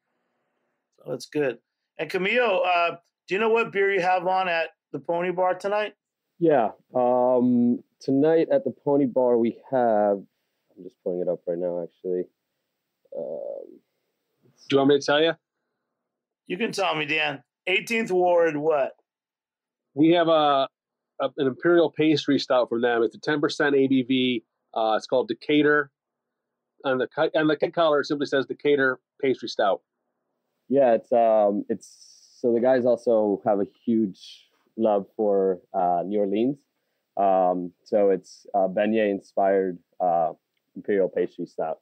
that's good. And Camille, do you know what beer you have on at the Pony Bar tonight? Yeah. Tonight at the Pony Bar we have, I'm just pulling it up right now, actually. Do you want me to tell you? You can tell me, Dan. 18th Ward, what? We have an Imperial Pastry Stout from them. It's a 10% ABV. It's called Decatur. And the color simply says Decatur Pastry Stout. Yeah, it's so the guys also have a huge love for New Orleans. So it's beignet inspired Imperial Pastry Stout.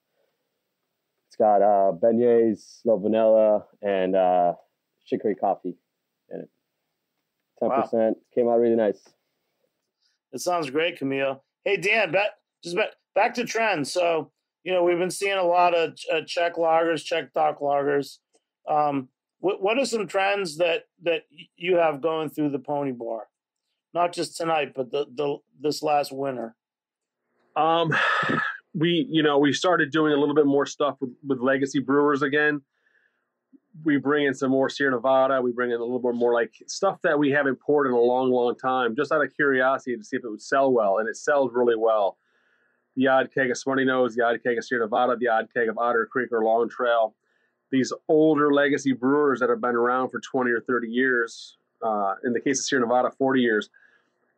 It's got beignets, slow vanilla, and chicory coffee in it. 10%. Wow. Came out really nice. It sounds great, Camille. Hey, Dan, back to trends. So, we've been seeing a lot of Czech lagers, Czech dock lagers. What are some trends that you have going through the Pony Bar? Not just tonight, but this last winter. We started doing a little bit more stuff with legacy brewers again. We bring in some more Sierra Nevada. We bring in a little bit more like stuff that we haven't poured in a long, long time, just out of curiosity to see if it would sell well, and it sells really well. The odd keg of Smarty Nose, the odd keg of Sierra Nevada, the odd keg of Otter Creek or Long Trail. These older legacy brewers that have been around for 20 or 30 years, in the case of Sierra Nevada, 40 years.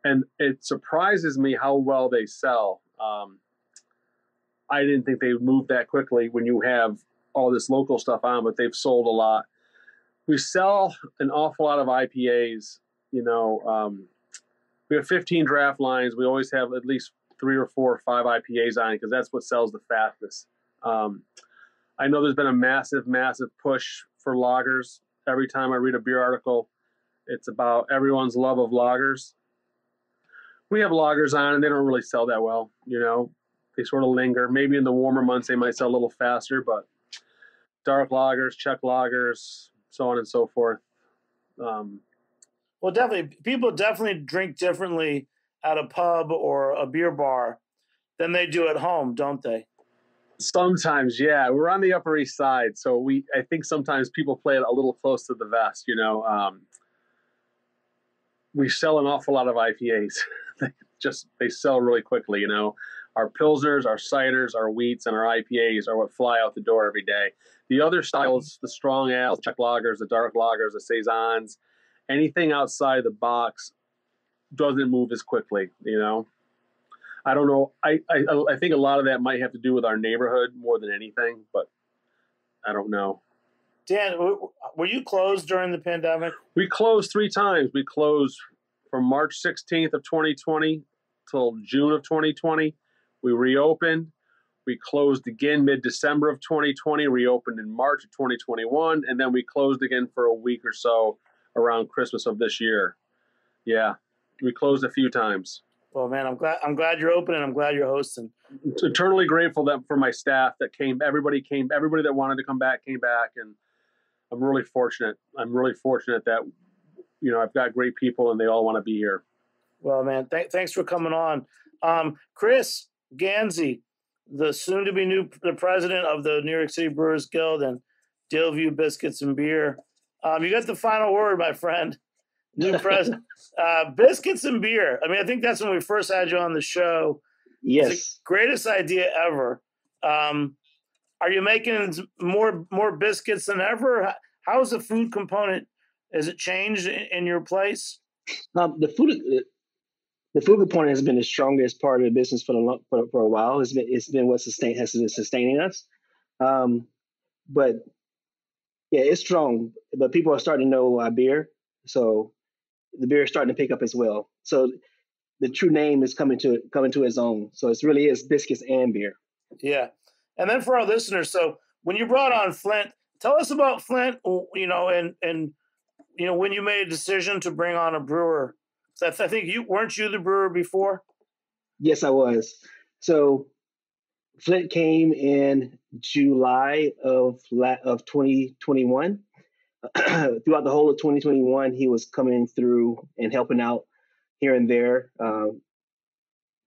And it surprises me how well they sell. I didn't think they would move that quickly when you have all this local stuff on, but they've sold a lot. We sell an awful lot of IPAs. We have 15 draft lines. We always have at least 3 or 4 or 5 IPAs on because that's what sells the fastest. I know there's been a massive push for lagers. Every time I read a beer article, it's about everyone's love of lagers. We have lagers on, and they don't really sell that well. They sort of linger. Maybe in the warmer months they might sell a little faster, but dark lagers, Czech lagers, so on and so forth. Well, definitely, people definitely drink differently at a pub or a beer bar than they do at home, don't they? Sometimes, yeah. We're on the Upper East Side, so I think sometimes people play it a little close to the vest. We sell an awful lot of IPAs. They sell really quickly. Our pilsners, our ciders, our wheats, and our IPAs are what fly out the door every day. The other styles, the strong ales, Czech lagers, the dark lagers, the saisons, anything outside the box doesn't move as quickly. I don't know. I think a lot of that might have to do with our neighborhood more than anything, but I don't know. Dan, were you closed during the pandemic? We closed 3 times. We closed from March 16th of 2020 till June of 2020. We reopened. We closed again mid-December of 2020, reopened in March of 2021, and then we closed again for a week or so around Christmas of this year. Yeah, we closed a few times. Well, man, I'm glad you're open, and I'm glad you're hosting. Eternally grateful for my staff that came. Everybody that wanted to come back came back, and I'm really fortunate. I'm really fortunate that I've got great people and they all want to be here. Well, man, thanks for coming on. Chris Gansey, the soon-to-be the president of the New York City Brewers Guild and Daleview Biscuits and Beer. You got the final word, my friend. New president. Biscuits and beer. I think that's when we first had you on the show. Yes. It's the greatest idea ever. Are you making more biscuits than ever? How's the food component? Has it changed in your place? The food component has been the strongest part of the business for a while. It's been what has been sustaining us. But yeah, it's strong. But people are starting to know our beer, so the beer is starting to pick up as well. So the true name is coming to its own. So it really is biscuits and beer. Yeah, and then for our listeners, so when you brought on Flint, tell us about Flint. And when you made a decision to bring on a brewer. So I think weren't you the brewer before? Yes, I was. So Flint came in July of 2021. Throughout the whole of 2021, he was coming through and helping out here and there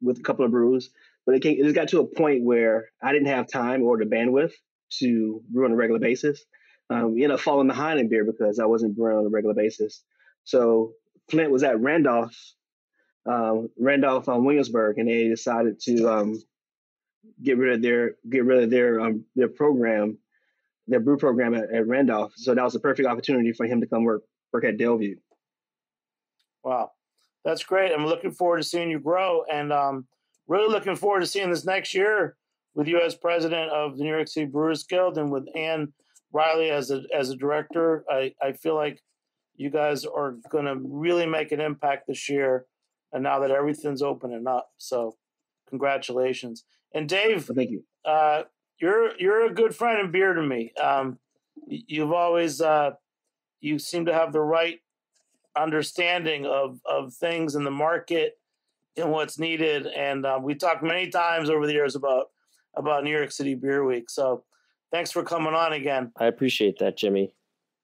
with a couple of brews. But it got to a point where I didn't have time or the bandwidth to brew on a regular basis. We ended up falling behind in beer because I wasn't brewing on a regular basis. So Flint was at Randolph on Williamsburg, and they decided to get rid of their program, their brew program at Randolph. So that was a perfect opportunity for him to come work at Daleview. Wow, that's great. I'm looking forward to seeing you grow, and really looking forward to seeing this next year with you as president of the New York City Brewers Guild and with Ann Reilly as a director. I feel like you guys are going to really make an impact this year, and now that everything's opening up. So congratulations. And Dave, well, thank you. You're a good friend in beer to me. You've always you seem to have the right understanding of things in the market and what's needed. And we talked many times over the years about New York City Beer Week. So thanks for coming on again. I appreciate that, Jimmy.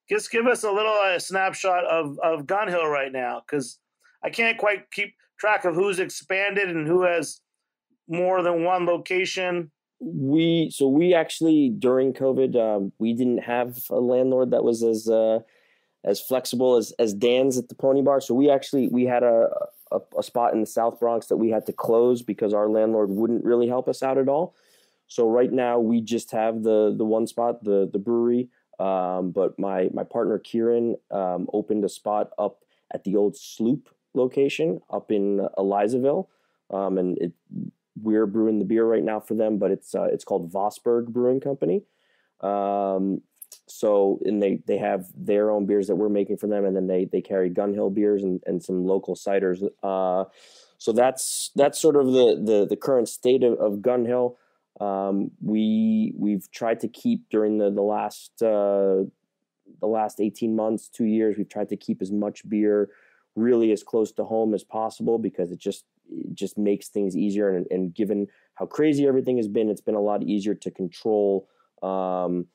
Just give us a little snapshot of Gun Hill right now, because I can't quite keep track of who's expanded and who has more than one location. We actually during COVID we didn't have a landlord that was as flexible as Dan's at the Pony Bar. So we had a spot in the South Bronx that we had to close because our landlord wouldn't really help us out at all. So right now we just have the one spot, the brewery. But my partner Kieran opened a spot up at the old Sloop location up in Elizaville, and we're brewing the beer right now for them. But it's called Vosburg Brewing Company. So and they have their own beers that we're making for them, and then they carry Gun Hill beers and some local ciders. So that's sort of the current state of Gun Hill. We've tried to keep during the last 18 months, 2 years, we've tried to keep as much beer really as close to home as possible, because it just makes things easier. And given how crazy everything has been, it's been a lot easier to control the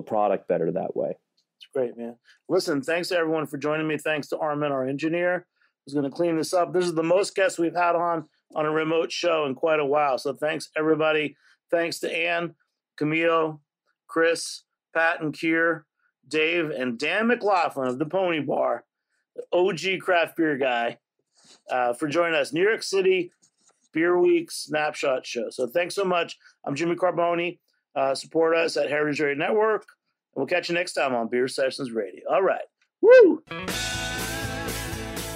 product better that way. It's great, man. Listen, thanks to everyone for joining me. Thanks to Armin, our engineer, who's going to clean this up. This is the most guests we've had on a remote show in quite a while. So thanks, everybody. Thanks to Ann, Camille, Chris, Pat and Kier, Dave, and Dan McLaughlin of the Pony Bar, the OG craft beer guy, for joining us. New York City Beer Week Snapshot Show. So thanks so much. I'm Jimmy Carboni. Support us at Heritage Radio Network. And we'll catch you next time on Beer Sessions Radio. All right. Woo!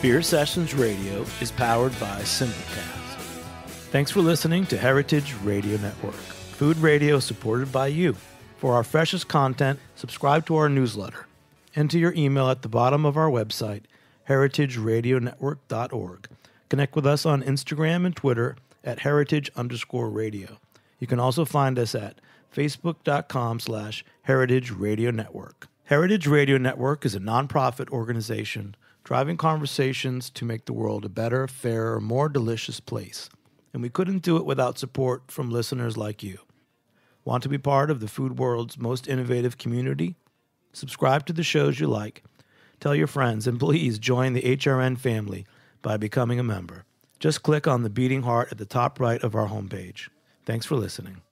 Beer Sessions Radio is powered by Simplecast. Thanks for listening to Heritage Radio Network, food radio supported by you. For our freshest content, subscribe to our newsletter. Enter your email at the bottom of our website, heritageradionetwork.org. Connect with us on Instagram and Twitter at heritage_radio. You can also find us at facebook.com/Heritage Radio Network. Heritage Radio Network is a nonprofit organization driving conversations to make the world a better, fairer, more delicious place. And we couldn't do it without support from listeners like you. Want to be part of the food world's most innovative community? Subscribe to the shows you like. Tell your friends, and please join the HRN family by becoming a member. Just click on the beating heart at the top right of our homepage. Thanks for listening.